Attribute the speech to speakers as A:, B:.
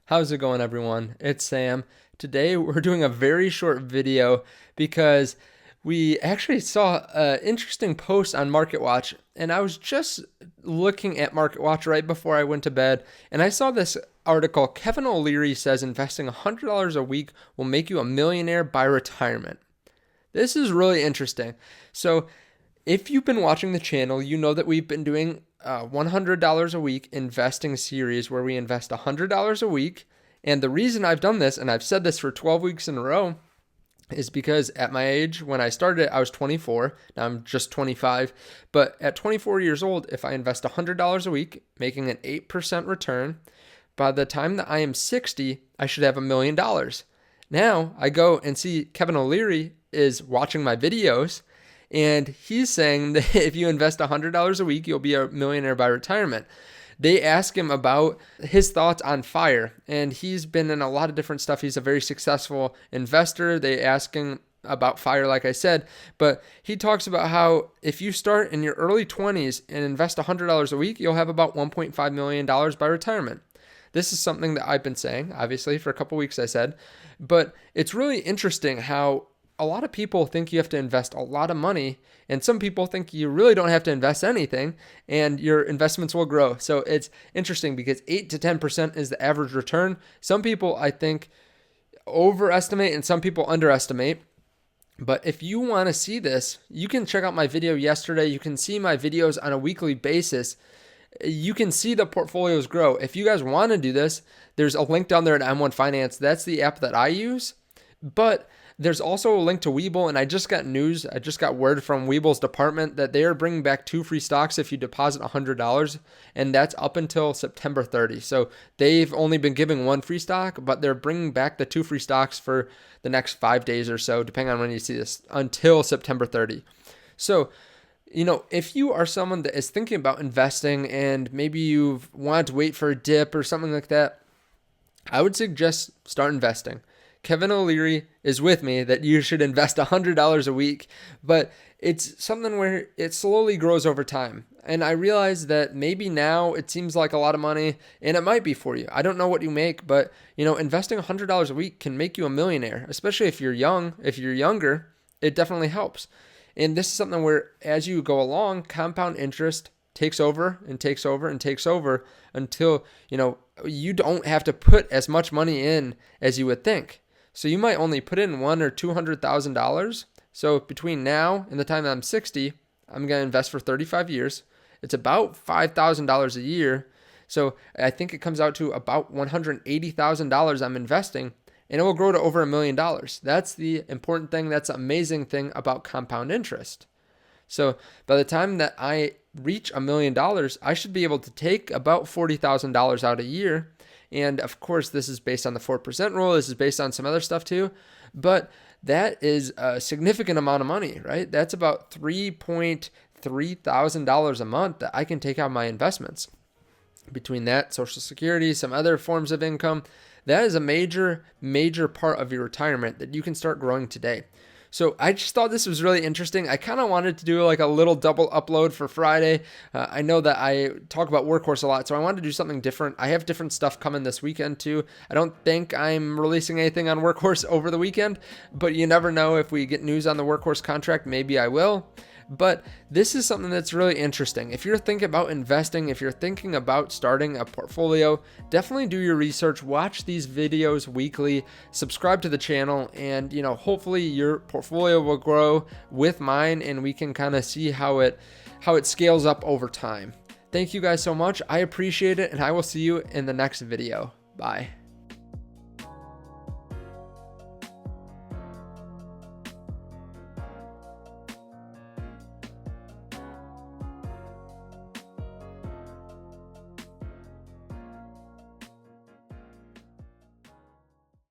A: How's it going, everyone? It's Sam. Today we're doing a very short video because we actually saw an interesting post on MarketWatch, and I was just looking at MarketWatch right before I went to bed, and I saw this article. Kevin O'Leary says investing $100 a week will make you a millionaire by retirement. This is really interesting. So if you've been watching the channel, you know that we've been doing $100 a week investing series where we invest $100 a week. And the reason I've done this, and I've said this for 12 weeks in a row, is because at my age, when I started, I was 24. Now I'm just 25. But at 24 years old, if I invest $100 a week, making an 8% return, by the time that I am 60, I should have $1 million. Now I go and see Kevin O'Leary is watching my videos, and he's saying that if you invest $100 a week, you'll be a millionaire by retirement. They ask him about his thoughts on FIRE, and he's been in a lot of different stuff. He's a very successful investor. They ask him about FIRE, like I said, but he talks about how if you start in your early 20s and invest $100 a week, you'll have about $1.5 million by retirement. This is something that I've been saying, obviously, for a couple weeks, I said, but it's really interesting how a lot of people think you have to invest a lot of money, and some people think you really don't have to invest anything and your investments will grow. So it's interesting because 8 to 10% is the average return. Some people, I think, overestimate and some people underestimate. But if you want to see this, you can check out my video yesterday. You can see my videos on a weekly basis. You can see the portfolios grow. If you guys want to do this, there's a link down there at M1 Finance. That's the app that I use. But there's also a link to WeBull, and I just got word from WeBull's department that they are bringing back 2 free stocks if you deposit $100, and that's up until September 30. So they've only been giving 1 free stock, but they're bringing back the 2 free stocks for the next 5 days or so, depending on when you see this, until September 30. So, if you are someone that is thinking about investing and maybe you've wanted to wait for a dip or something like that, I would suggest start investing. Kevin O'Leary is with me that you should invest $100 a week, but it's something where it slowly grows over time. And I realize that maybe now it seems like a lot of money, and it might be for you. I don't know what you make, but investing $100 a week can make you a millionaire, especially if you're young. If you're younger, it definitely helps. And this is something where as you go along, compound interest takes over and takes over and takes over until, you don't have to put as much money in as you would think. So you might only put in $100,000 or $200,000. So between now and the time that I'm 60, I'm going to invest for 35 years. It's about $5,000 a year. So I think it comes out to about $180,000 I'm investing, and it will grow to over $1 million. That's the important thing. That's the amazing thing about compound interest. So by the time that I reach $1 million, I should be able to take about $40,000 out a year. And of course, this is based on the 4% rule. This is based on some other stuff too. But that is a significant amount of money, right? That's about $3,300 a month that I can take out of my investments. Between that, Social Security, some other forms of income, that is a major, major part of your retirement that you can start growing today. So I just thought this was really interesting. I kind of wanted to do like a little double upload for Friday. I know that I talk about Workhorse a lot, so I wanted to do something different. I have different stuff coming this weekend too. I don't think I'm releasing anything on Workhorse over the weekend, but you never know. If we get news on the Workhorse contract, maybe I will. But this is something that's really interesting. If you're thinking about investing, if you're thinking about starting a portfolio, definitely do your research, watch these videos weekly, subscribe to the channel, and hopefully your portfolio will grow with mine and we can kind of see how it scales up over time. Thank you guys so much. I appreciate it, and I will see you in the next video. Bye.